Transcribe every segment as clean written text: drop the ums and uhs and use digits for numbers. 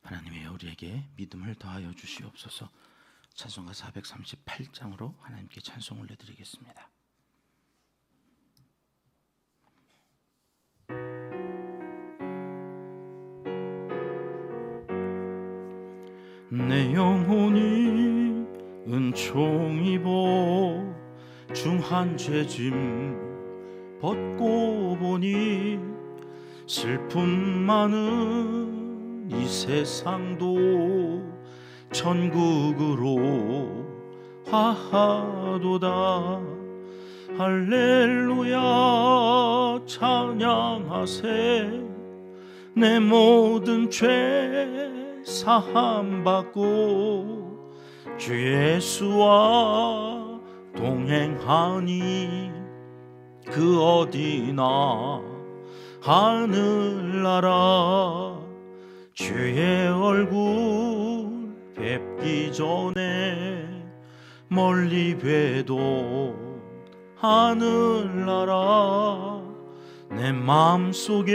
하나님의 우리에게 믿음을 더하여 주시옵소서. 찬송가 438장으로 하나님께 찬송 올려드리겠습니다. 내 영혼이 은총 입어 중한 죄짐 벗고 보니 슬픔 많은 이 세상도 천국으로 화하도다. 할렐루야 찬양하세. 내 모든 죄 사함받고 주 예수와 동행하니 그 어디나 하늘나라. 주의 얼굴 뵙기 전에 멀리 뵈도 하늘나라. 내 마음속에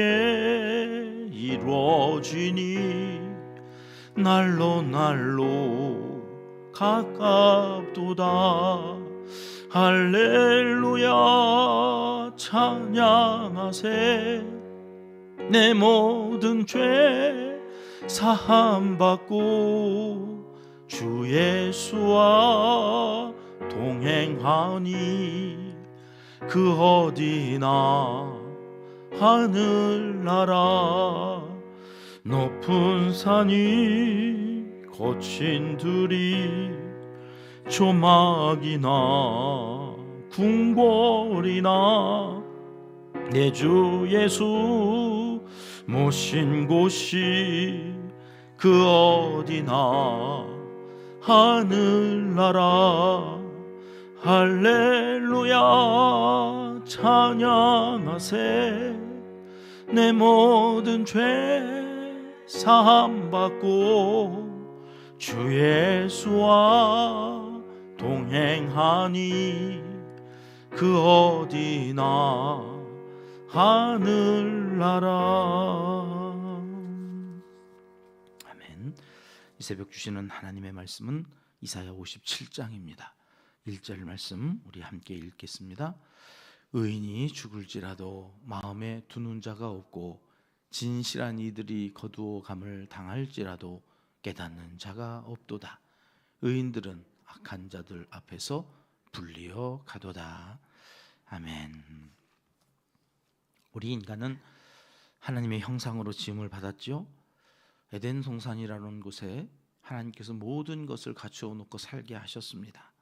이루어지니 날로 날로 가깝도다. 할렐루야 찬양하세. 내 모든 죄 사함받고 주 예수와 동행하니 그 어디나 하늘나라. 높은 산이 거친 들이 조막이나 궁궐이나 내 주 예수 모신 곳이 그 어디나 하늘나라. 할렐루야 찬양하세. 내 모든 죄 사함받고 주 예수와 동행하니 그 어디나 하늘나라. 아멘. 이 새벽 주시는 하나님의 말씀은 이사야 57장입니다. 1절 말씀 우리 함께 읽겠습니다. 의인이 죽을지라도 마음에 두는 자가 없고 진실한 이들이 거두어감을 당할지라도 깨닫는 자가 없도다. 의인들은 악한 자들 앞에서 불리어 가도다. 아멘. 우리 인간은 하나님의 형상으로 지음을 받았죠. 에덴 동산이라는 곳에 하나님께서 모든 것을 갖추어 놓고 살게 하셨습니다.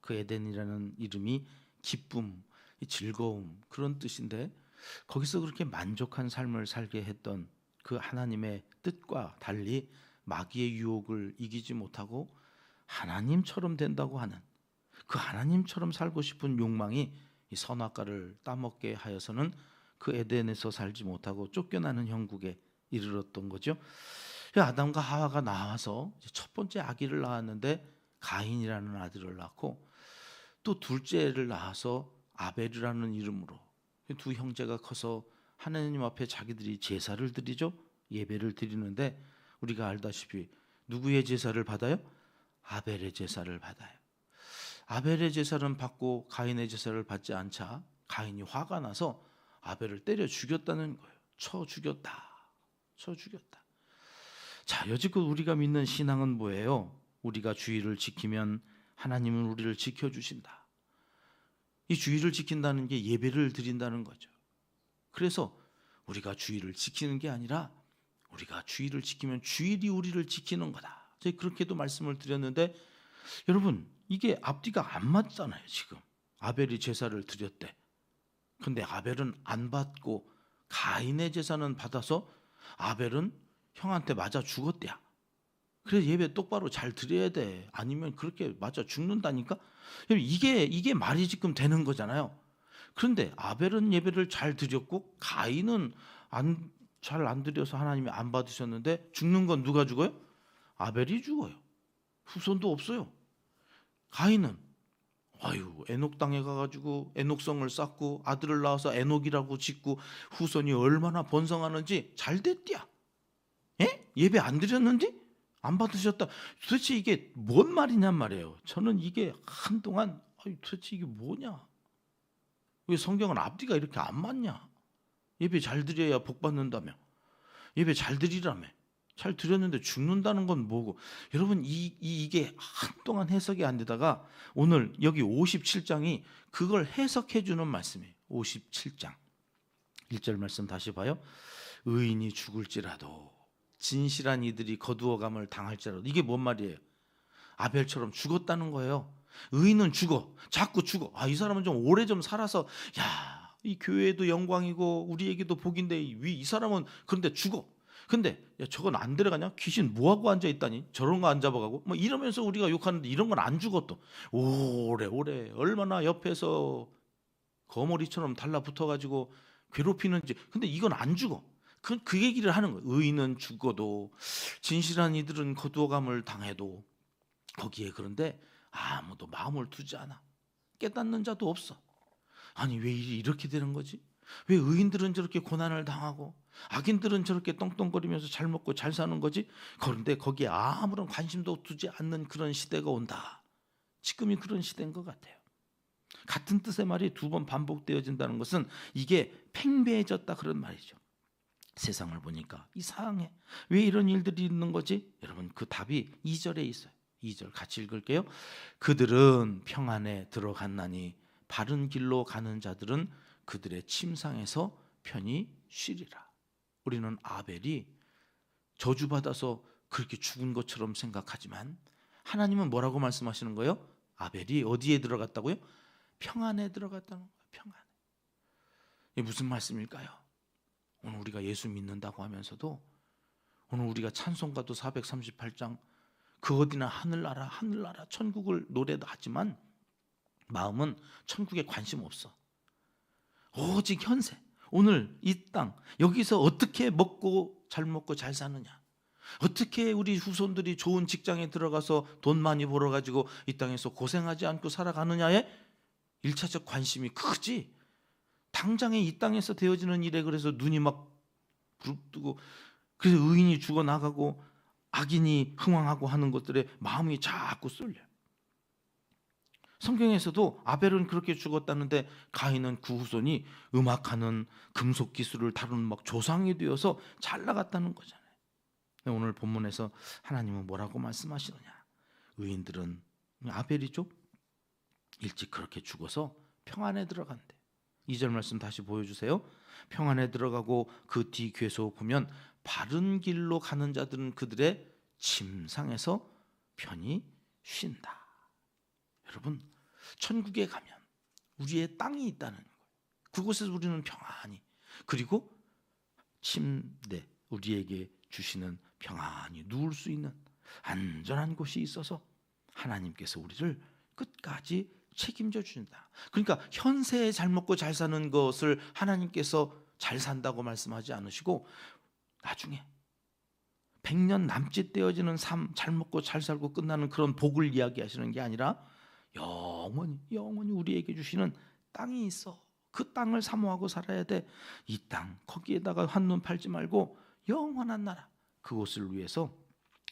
그 에덴이라는 이름이 기쁨, 즐거움 그런 뜻인데 거기서 그렇게 만족한 삶을 살게 했던 그 하나님의 뜻과 달리 마귀의 유혹을 이기지 못하고 하나님처럼 된다고 하는 그 하나님처럼 살고 싶은 욕망이 이 선악과를 따먹게 하여서는 그 에덴에서 살지 못하고 쫓겨나는 형국에 이르렀던 거죠. 아담과 하와가 나와서 첫 번째 아기를 낳았는데 가인이라는 아들을 낳고 또 둘째를 낳아서 아벨이라는 이름으로 두 형제가 커서 하나님 앞에 자기들이 제사를 드리죠. 예배를 드리는데 우리가 알다시피 누구의 제사를 받아요? 아벨의 제사를 받아요. 아벨의 제사를 받고 가인의 제사를 받지 않자 가인이 화가 나서 아벨을 때려 죽였다는 거예요. 쳐 죽였다. 자, 여지껏 우리가 믿는 신앙은 뭐예요? 우리가 주의를 지키면 하나님은 우리를 지켜주신다. 이 주의를 지킨다는 게 예배를 드린다는 거죠. 그래서 우리가 주의를 지키는 게 아니라 우리가 주의를 지키면 주일이 우리를 지키는 거다. 제가 그렇게도 말씀을 드렸는데 여러분 이게 앞뒤가 안 맞잖아요. 지금 아벨이 제사를 드렸대. 근데 아벨은 안 받고 가인의 제사는 받아서 아벨은 형한테 맞아 죽었대야. 그래서 예배 똑바로 잘 드려야 돼. 아니면 그렇게 맞아 죽는다니까. 이게 말이 지금 되는 거잖아요. 그런데 아벨은 예배를 잘 드렸고 가인은 잘 안 드려서 하나님이 안 받으셨는데 죽는 건 누가 죽어요? 아벨이 죽어요. 후손도 없어요. 가인은 에녹 땅에 가가지고 에녹성을 쌓고 아들을 낳아서 에녹이라고 짓고 후손이 얼마나 번성하는지 잘 됐디야. 예? 예배 안 드렸는데? 안 받으셨다. 도대체 이게 뭔 말이냔 말이에요. 저는 이게 한동안 도대체 이게 뭐냐? 왜 성경은 앞뒤가 이렇게 안 맞냐? 예배 잘 드려야 복 받는다며. 예배 잘 드리라며. 잘 드렸는데 죽는다는 건 뭐고? 여러분 이게 한동안 해석이 안 되다가 오늘 여기 57장이 그걸 해석해 주는 말씀이에요. 57장 1절 말씀 다시 봐요. 의인이 죽을지라도 진실한 이들이 거두어감을 당할지라도. 이게 뭔 말이에요? 아벨처럼 죽었다는 거예요. 의인은 죽어. 자꾸 죽어. 이 사람은 좀 오래 좀 살아서 이 교회도 영광이고 우리에게도 복인데 이 사람은 그런데 죽어. 근데 저건 안 데려가냐? 귀신 뭐하고 앉아있다니? 저런 거 안 잡아가고? 뭐 이러면서 우리가 욕하는데 이런 건 안 죽어. 또 오래 얼마나 옆에서 거머리처럼 달라붙어가지고 괴롭히는지. 근데 이건 안 죽어. 그 얘기를 하는 거예요. 의인은 죽어도 진실한 이들은 거두어감을 당해도 거기에 그런데 아무도 마음을 두지 않아. 깨닫는 자도 없어. 아니 왜 이렇게 되는 거지? 왜 의인들은 저렇게 고난을 당하고 악인들은 저렇게 떵떵거리면서 잘 먹고 잘 사는 거지? 그런데 거기에 아무런 관심도 두지 않는 그런 시대가 온다. 지금이 그런 시대인 것 같아요. 같은 뜻의 말이 두 번 반복되어진다는 것은 이게 팽배해졌다 그런 말이죠. 세상을 보니까 이상해. 왜 이런 일들이 있는 거지? 여러분 그 답이 2절에 있어요. 2절 같이 읽을게요. 그들은 평안에 들어갔나니 바른 길로 가는 자들은 그들의 침상에서 편히 쉬리라. 우리는 아벨이 저주받아서 그렇게 죽은 것처럼 생각하지만 하나님은 뭐라고 말씀하시는 거예요? 아벨이 어디에 들어갔다고요? 평안에 들어갔다는 거예요. 평안에. 이게 무슨 말씀일까요? 오늘 우리가 예수 믿는다고 하면서도 오늘 우리가 찬송가도 438장 그 어디나 하늘나라 하늘나라 천국을 노래도 하지만 마음은 천국에 관심 없어. 오직 현세, 오늘 이 땅 여기서 어떻게 잘 먹고 잘 사느냐, 어떻게 우리 후손들이 좋은 직장에 들어가서 돈 많이 벌어가지고 이 땅에서 고생하지 않고 살아가느냐에 1차적 관심이 크지. 당장에 이 땅에서 되어지는 일에 그래서 눈이 막 부릅뜨고 그래서 의인이 죽어나가고 악인이 흥왕하고 하는 것들에 마음이 자꾸 쏠려. 성경에서도 아벨은 그렇게 죽었다는데 가인은 그 후손이 음악하는 금속 기술을 다루는 막 조상이 되어서 잘 나갔다는 거잖아요. 오늘 본문에서 하나님은 뭐라고 말씀하시느냐? 의인들은 아벨이죠. 일찍 그렇게 죽어서 평안에 들어간대. 2절 말씀 다시 보여주세요. 평안에 들어가고 그 뒤 괴소 보면 바른 길로 가는 자들은 그들의 침상에서 편히 쉰다. 여러분 천국에 가면 우리의 땅이 있다는 거예요. 그곳에서 우리는 평안히, 그리고 침대 우리에게 주시는 평안히 누울 수 있는 안전한 곳이 있어서 하나님께서 우리를 끝까지 책임져 주신다. 그러니까 현세에 잘 먹고 잘 사는 것을 하나님께서 잘 산다고 말씀하지 않으시고 나중에 100년 남짓 되어지는 삶, 잘 먹고 잘 살고 끝나는 그런 복을 이야기하시는 게 아니라 영원히 우리에게 주시는 땅이 있어. 그 땅을 사모하고 살아야 돼. 이 땅 거기에다가 한눈 팔지 말고 영원한 나라, 그곳을 위해서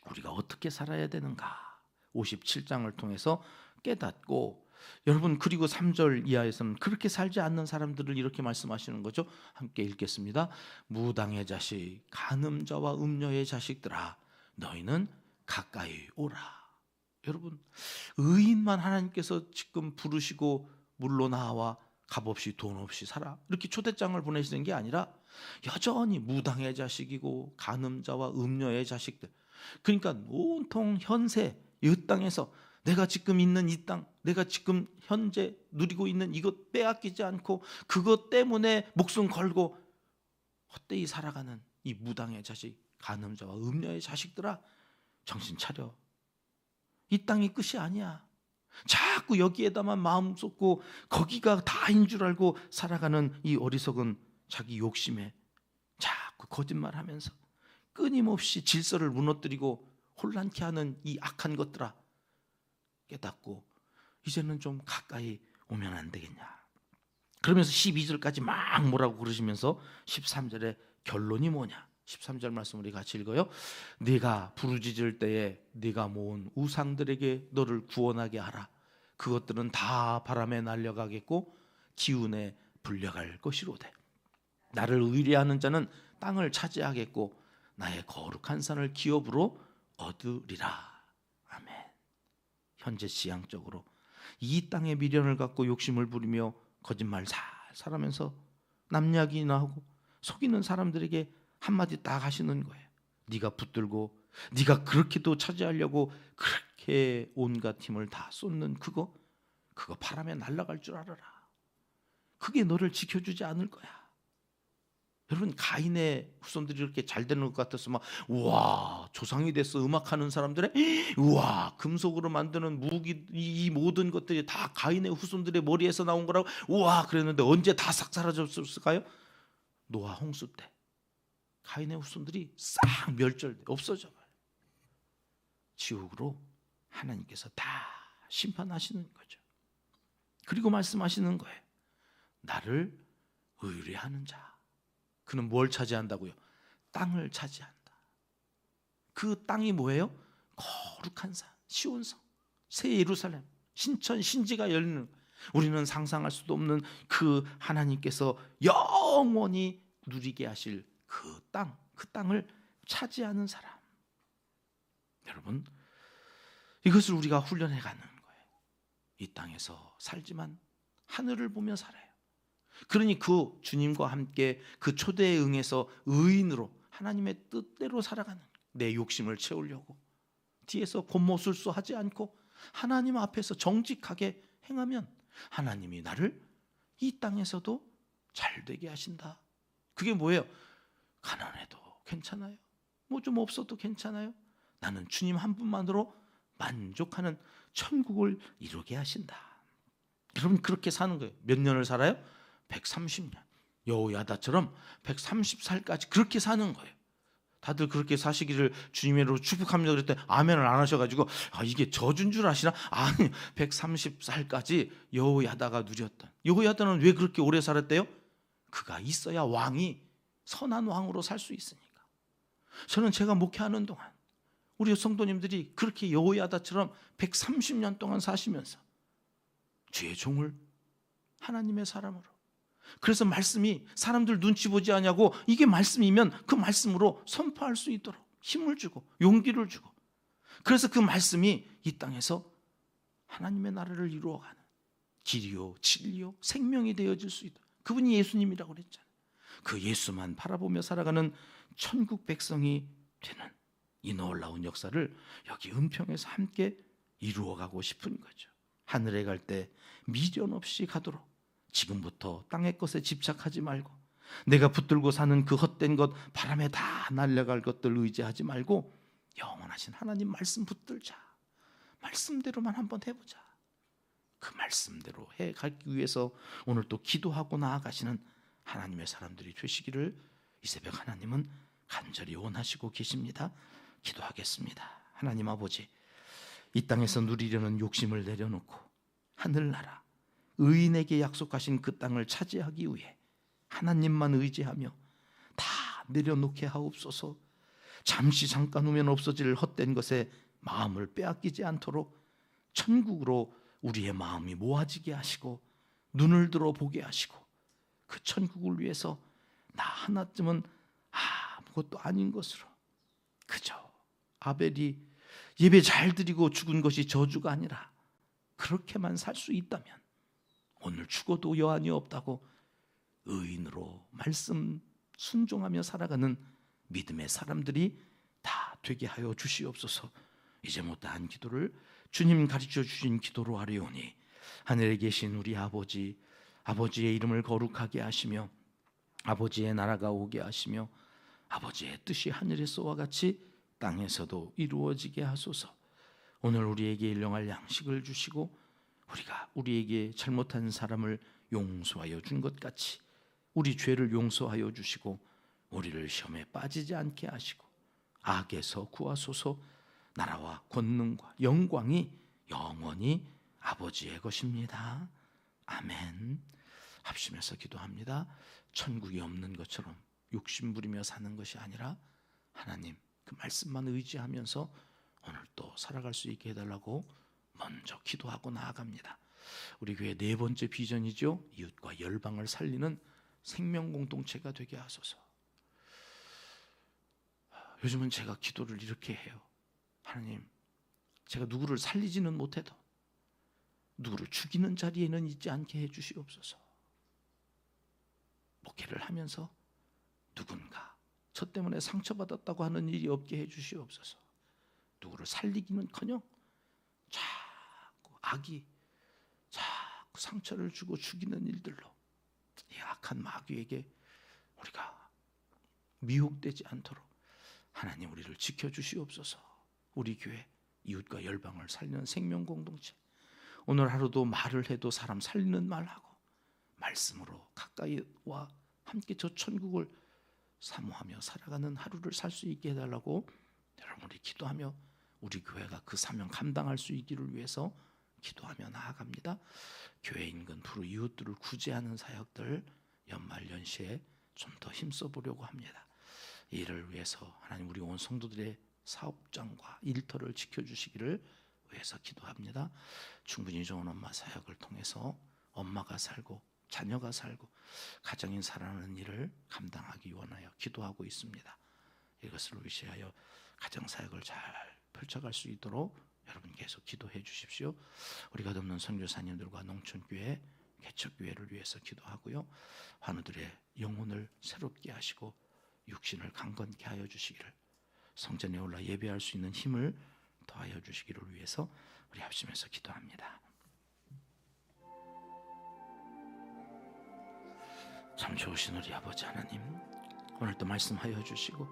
우리가 어떻게 살아야 되는가 57장을 통해서 깨닫고, 여러분 그리고 3절 이하에서는 그렇게 살지 않는 사람들을 이렇게 말씀하시는 거죠. 함께 읽겠습니다. 무당의 자식, 간음자와 음녀의 자식들아, 너희는 가까이 오라. 여러분 의인만 하나님께서 지금 부르시고 물로 나와 값없이 돈 없이 살아 이렇게 초대장을 보내시는 게 아니라 여전히 무당의 자식이고 간음자와 음녀의 자식들, 그러니까 온통 현세 이 땅에서 내가 지금 있는 이 땅, 내가 지금 현재 누리고 있는 이것 빼앗기지 않고 그것 때문에 목숨 걸고 헛되이 살아가는 이 무당의 자식, 간음자와 음녀의 자식들아, 정신 차려. 이 땅이 끝이 아니야. 자꾸 여기에다만 마음 쏟고 거기가 다인 줄 알고 살아가는 이 어리석은 자기 욕심에 자꾸 거짓말하면서 끊임없이 질서를 무너뜨리고 혼란케 하는 이 악한 것들아, 깨닫고 이제는 좀 가까이 오면 안 되겠냐. 그러면서 12절까지 막 뭐라고 그러시면서 13절에 결론이 뭐냐? 13절 말씀 우리 같이 읽어요. 네가 부르짖을 때에 네가 모은 우상들에게 너를 구원하게 하라. 그것들은 다 바람에 날려가겠고 기운에 불려갈 것이로되 나를 의뢰하는 자는 땅을 차지하겠고 나의 거룩한 산을 기업으로 얻으리라. 아멘. 현재 지향적으로 이 땅의 미련을 갖고 욕심을 부리며 거짓말 살살하면서 남 이야기나 하고 속이는 사람들에게 한마디 딱 하시는 거예요. 네가 붙들고 네가 그렇게도 차지하려고 그렇게 온갖 힘을 다 쏟는 그거 바람에 날아갈 줄 알아라. 그게 너를 지켜주지 않을 거야. 여러분, 가인의 후손들이 이렇게 잘 되는 것 같아서 막 우와 조상이 됐어 음악하는 사람들의 우와 금속으로 만드는 무기 이 모든 것들이 다 가인의 후손들의 머리에서 나온 거라고 우와 그랬는데 언제 다 싹 사라졌을까요? 노아 홍수 때 가인의 후손들이 싹 멸절돼 없어져 버려요. 지옥으로 하나님께서 다 심판하시는 거죠. 그리고 말씀하시는 거예요. 나를 의뢰하는 자 그는 뭘 차지한다고요? 땅을 차지한다. 그 땅이 뭐예요? 거룩한 산, 시온성, 새 예루살렘, 신천 신지가 열리는 거예요. 우리는 상상할 수도 없는 그 하나님께서 영원히 누리게 하실 그 땅을 차지하는 사람. 여러분, 이것을 우리가 훈련해 가는 거예요. 이 땅에서 살지만 하늘을 보며 살아요. 그러니 그 주님과 함께 그 초대에 응해서 의인으로 하나님의 뜻대로 살아가는 내 욕심을 채우려고 뒤에서 곤모술수하지 않고 하나님 앞에서 정직하게 행하면 하나님이 나를 이 땅에서도 잘 되게 하신다. 그게 뭐예요? 가난해도 괜찮아요. 뭐 좀 없어도 괜찮아요. 나는 주님 한 분만으로 만족하는 천국을 이루게 하신다. 여러분 그렇게 사는 거예요. 몇 년을 살아요? 130년. 여호야다처럼 130살까지 그렇게 사는 거예요. 다들 그렇게 사시기를 주님으로 축복합니다 그랬더니 아멘을 안 하셔가지고 이게 저준 줄 아시나? 아니 130살까지 여호야다가 누렸던. 여호야다는 왜 그렇게 오래 살았대요? 그가 있어야 왕이 선한 왕으로 살 수 있으니까. 저는 제가 목회하는 동안 우리 성도님들이 그렇게 여호야다처럼 130년 동안 사시면서 주의 종을 하나님의 사람으로 그래서 말씀이 사람들 눈치 보지 않냐고 이게 말씀이면 그 말씀으로 선포할 수 있도록 힘을 주고 용기를 주고 그래서 그 말씀이 이 땅에서 하나님의 나라를 이루어가는 길이요 진리요 생명이 되어질 수 있도록 그분이 예수님이라고 그랬잖아요. 그 예수만 바라보며 살아가는 천국 백성이 되는 이 놀라운 역사를 여기 은평에서 함께 이루어가고 싶은 거죠. 하늘에 갈 때 미련 없이 가도록 지금부터 땅의 것에 집착하지 말고 내가 붙들고 사는 그 헛된 것 바람에 다 날려갈 것들 의지하지 말고 영원하신 하나님 말씀 붙들자. 말씀대로만 한번 해보자. 그 말씀대로 해가기 위해서 오늘 또 기도하고 나아가시는 하나님의 사람들이 되시기를 이 새벽 하나님은 간절히 원하시고 계십니다. 기도하겠습니다. 하나님 아버지, 이 땅에서 누리려는 욕심을 내려놓고 하늘나라 의인에게 약속하신 그 땅을 차지하기 위해 하나님만 의지하며 다 내려놓게 하옵소서. 잠시 잠깐 후면 없어질 헛된 것에 마음을 빼앗기지 않도록 천국으로 우리의 마음이 모아지게 하시고 눈을 들어 보게 하시고 그 천국을 위해서 나 하나쯤은 아무것도 아닌 것으로 그저 아벨이 예배 잘 드리고 죽은 것이 저주가 아니라 그렇게만 살 수 있다면 오늘 죽어도 여한이 없다고 의인으로 말씀 순종하며 살아가는 믿음의 사람들이 다 되게 하여 주시옵소서. 이제 못다한 기도를 주님 가르쳐 주신 기도로 하려오니 하늘에 계신 우리 아버지, 아버지의 이름을 거룩하게 하시며 아버지의 나라가 오게 하시며 아버지의 뜻이 하늘에서와 같이 땅에서도 이루어지게 하소서. 오늘 우리에게 일용할 양식을 주시고 우리가 우리에게 잘못한 사람을 용서하여 준 것 같이 우리 죄를 용서하여 주시고 우리를 시험에 빠지지 않게 하시고 악에서 구하소서. 나라와 권능과 영광이 영원히 아버지의 것입니다. 아멘. 합심해서 기도합니다. 천국이 없는 것처럼 욕심 부리며 사는 것이 아니라 하나님 그 말씀만 의지하면서 오늘 또 살아갈 수 있게 해달라고 먼저 기도하고 나아갑니다. 우리 교회 네 번째 비전이죠. 이웃과 열방을 살리는 생명 공동체가 되게 하소서. 요즘은 제가 기도를 이렇게 해요. 하나님, 제가 누구를 살리지는 못해도 누구를 죽이는 자리에는 있지 않게 해주시옵소서. 목회를 하면서 누군가 저 때문에 상처받았다고 하는 일이 없게 해주시옵소서. 누구를 살리기는커녕 자꾸 악이 자꾸 상처를 주고 죽이는 일들로 이 악한 마귀에게 우리가 미혹되지 않도록 하나님 우리를 지켜주시옵소서. 우리 교회 이웃과 열방을 살리는 생명 공동체, 오늘 하루도 말을 해도 사람 살리는 말하고 말씀으로 가까이와 함께 저 천국을 사모하며 살아가는 하루를 살 수 있게 해달라고 여러분 우리 기도하며 우리 교회가 그 사명 감당할 수 있기를 위해서 기도하며 나아갑니다. 교회 인근 부르 이웃들을 구제하는 사역들 연말 연시에 좀 더 힘써 보려고 합니다. 이를 위해서 하나님 우리 온 성도들의 사업장과 일터를 지켜주시기를 위해서 기도합니다. 충분히 좋은 엄마 사역을 통해서 엄마가 살고 자녀가 살고 가정인 살아가는 일을 감당하기 원하여 기도하고 있습니다. 이것을 의지하여 가정 사역을 잘 펼쳐갈 수 있도록 여러분 계속 기도해 주십시오. 우리 갓없는 선교사님들과 농촌교회 개척교회를 위해서 기도하고요. 환우들의 영혼을 새롭게 하시고 육신을 강건케 하여 주시기를, 성전에 올라 예배할 수 있는 힘을 더하여 주시기를 위해서 우리 합심해서 기도합니다. 참 좋으신 우리 아버지 하나님, 오늘도 말씀하여 주시고